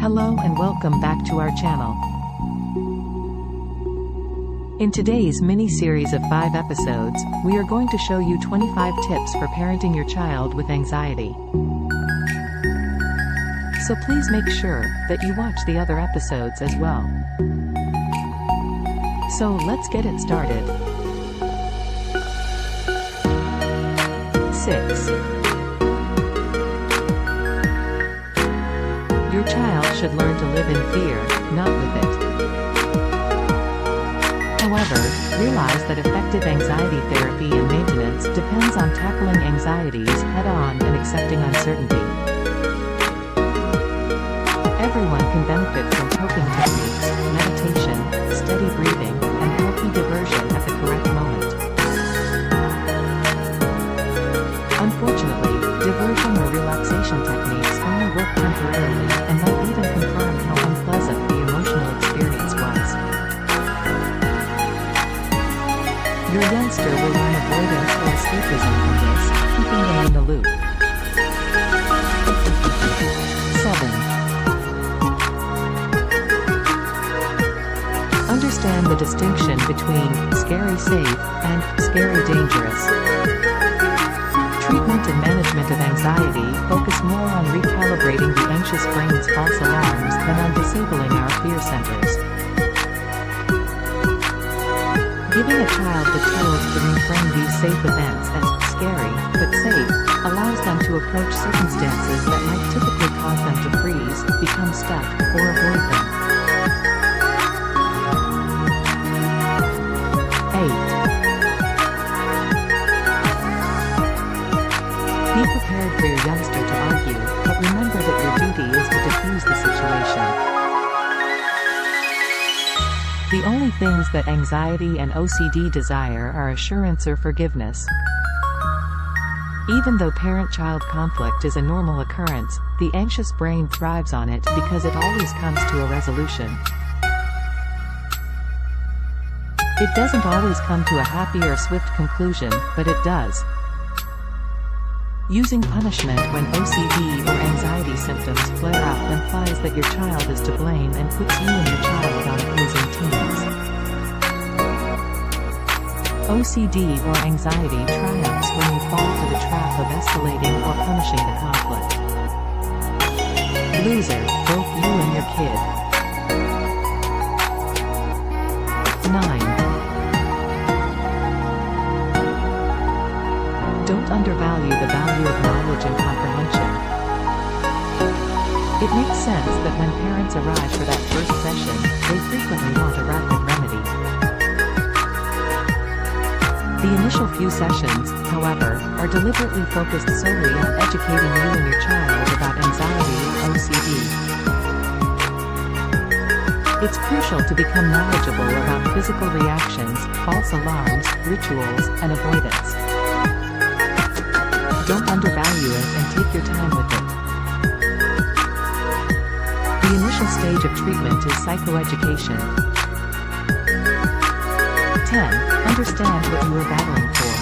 Hello and welcome back to our channel. In today's mini-series of 5 episodes, we are going to show you 25 tips for parenting your child with anxiety. So please make sure that you watch the other episodes as well. So let's get it started. 6. Your child should learn to live in fear, not with it. However, realize that effective anxiety therapy and maintenance depends on tackling anxieties head-on and accepting uncertainty. Everyone can benefit from coping techniques, meditation, steady breathing, and healthy diversion at the correct moment. Unfortunately, diversion or relaxation techniques only work temporarily and might even confirm how unpleasant the emotional experience was. Your youngster will learn avoidance or escapism from this, keeping them in the loop. 7. Understand the distinction between scary safe and scary dangerous. Treatment and management of anxiety focus more on recalibrating the anxious brain's false alarms than on disabling our fear centers. Giving a child the tools to reframe these safe events as scary but safe allows them to approach circumstances that might typically cause them to freeze, become stuck, or avoid them. 8. Be prepared for your youngster to argue, but remember that your duty is to diffuse the situation. The only things that anxiety and OCD desire are assurance or forgiveness. Even though parent-child conflict is a normal occurrence, the anxious brain thrives on it because it always comes to a resolution. It doesn't always come to a happy or swift conclusion, but it does. Using punishment when OCD or anxiety symptoms flare up implies that your child is to blame and puts you and your child on opposing teams. OCD or anxiety triumphs when you fall for the trap of escalating or punishing the conflict. Loser, both you and your kid. 9. Don't undervalue the value of knowledge and comprehension. It makes sense that when parents arrive for that first session, they frequently want a rapid remedy. The initial few sessions, however, are deliberately focused solely on educating you and your child about anxiety or OCD. It's crucial to become knowledgeable about physical reactions, false alarms, rituals, and avoidance. Don't undervalue it and take your time with it. The initial stage of treatment is psychoeducation. 10. Understand what you are battling for.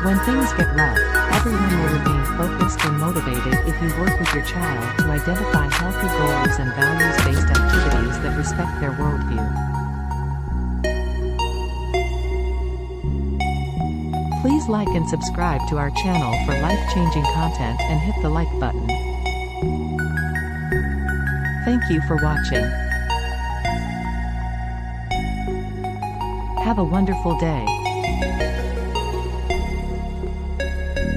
When things get rough, everyone will remain focused and motivated if you work with your child to identify healthy goals and values-based activities that respect their worldview. Please like and subscribe to our channel for life-changing content and hit the like button. Thank you for watching. Have a wonderful day.